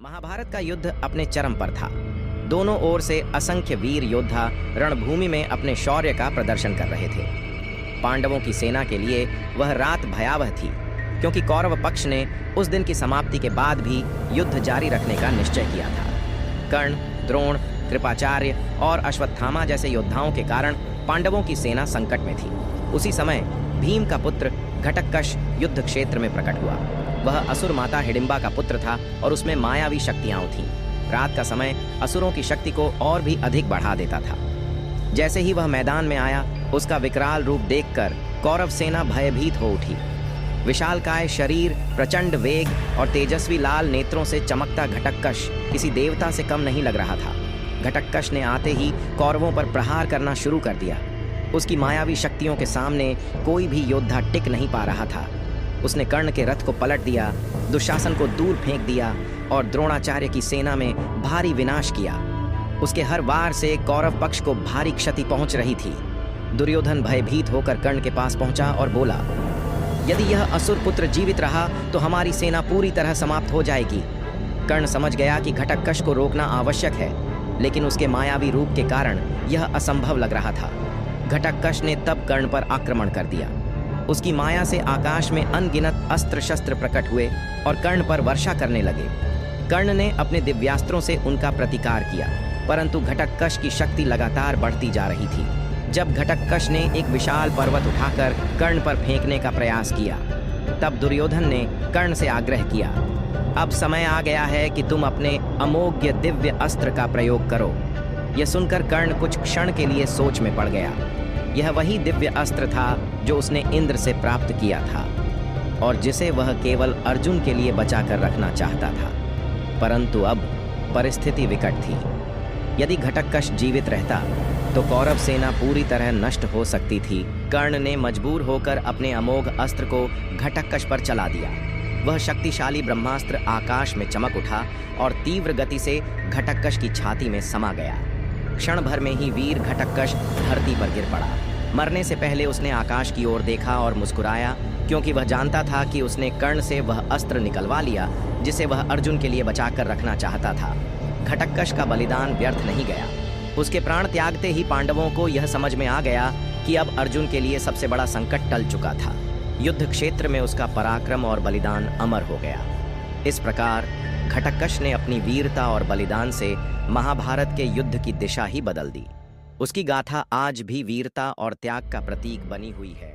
महाभारत का युद्ध अपने चरम पर था। दोनों ओर से असंख्य वीर योद्धा रणभूमि में अपने शौर्य का प्रदर्शन कर रहे थे। पांडवों की सेना के लिए वह रात भयावह थी, क्योंकि कौरव पक्ष ने उस दिन की समाप्ति के बाद भी युद्ध जारी रखने का निश्चय किया था। कर्ण, द्रोण, कृपाचार्य और अश्वत्थामा जैसे योद्धाओं के कारण पांडवों की सेना संकट में थी। उसी समय भीम का पुत्र घटक्कश युद्ध क्षेत्र में प्रकट हुआ। वह असुर माता हिडिंबा का पुत्र था और उसमें मायावी शक्तियां थीं। रात का समय असुरों की शक्ति को और भी अधिक बढ़ा देता था। जैसे ही वह मैदान में आया, उसका विकराल रूप देखकर कौरव सेना भयभीत हो उठी। विशालकाय शरीर, प्रचंड वेग और तेजस्वी लाल नेत्रों से चमकता घटक्कश किसी देवता से कम नहीं लग रहा था। घटक्कश ने आते ही कौरवों पर प्रहार करना शुरू कर दिया। उसकी मायावी शक्तियों के सामने कोई भी योद्धा टिक नहीं पा रहा था। उसने कर्ण के रथ को पलट दिया, दुशासन को दूर फेंक दिया और द्रोणाचार्य की सेना में भारी विनाश किया। उसके हर वार से कौरव पक्ष को भारी क्षति पहुंच रही थी। दुर्योधन भयभीत होकर कर्ण के पास पहुंचा और बोला, यदि यह असुर पुत्र जीवित रहा तो हमारी सेना पूरी तरह समाप्त हो जाएगी। कर्ण समझ गया कि घटक्कश को रोकना आवश्यक है, लेकिन उसके मायावी रूप के कारण यह असंभव लग रहा था। घटक्कश ने तब कर्ण पर आक्रमण कर दिया। उसकी माया से आकाश में अनगिनत अस्त्र शस्त्र प्रकट हुए और कर्ण पर वर्षा करने लगे। कर्ण ने अपने दिव्यास्त्रों से उनका प्रतिकार किया, परंतु घटक्कश की शक्ति लगातार बढ़ती जा रही थी। जब घटक्कश ने एक विशाल पर्वत उठाकर कर्ण पर फेंकने का प्रयास किया, तब दुर्योधन ने कर्ण से आग्रह किया, अब समय आ गया है कि तुम अपने अमोघ्य दिव्य अस्त्र का प्रयोग करो। यह सुनकर कर्ण कुछ क्षण के लिए सोच में पड़ गया। यह वही दिव्य अस्त्र था जो उसने इंद्र से प्राप्त किया था और जिसे वह केवल अर्जुन के लिए बचा कर रखना चाहता था। परंतु अब परिस्थिति विकट थी। यदि घटक्कश जीवित रहता तो कौरव सेना पूरी तरह नष्ट हो सकती थी। कर्ण ने मजबूर होकर अपने अमोघ अस्त्र को घटक्कश पर चला दिया। वह शक्तिशाली ब्रह्मास्त्र आकाश में चमक उठा और तीव्र गति से घटक्कश की छाती में समा गया। क्षण भर में ही वीर घटक्कश धरती पर गिर पड़ा। मरने से पहले उसने आकाश की ओर देखा और मुस्कुराया, क्योंकि वह जानता था कि उसने कर्ण से वह अस्त्र निकलवा लिया जिसे वह अर्जुन के लिए बचाकर रखना चाहता था। घटक्कश का बलिदान व्यर्थ नहीं गया। उसके प्राण त्यागते ही पांडवों को यह समझ में आ गया कि अब अर्जुन के लिए सबसे बड़ा संकट टल चुका था। युद्ध क्षेत्र में उसका पराक्रम और बलिदान अमर हो गया। इस प्रकार घटक्कश ने अपनी वीरता और बलिदान से महाभारत के युद्ध की दिशा ही बदल दी। उसकी गाथा आज भी वीरता और त्याग का प्रतीक बनी हुई है।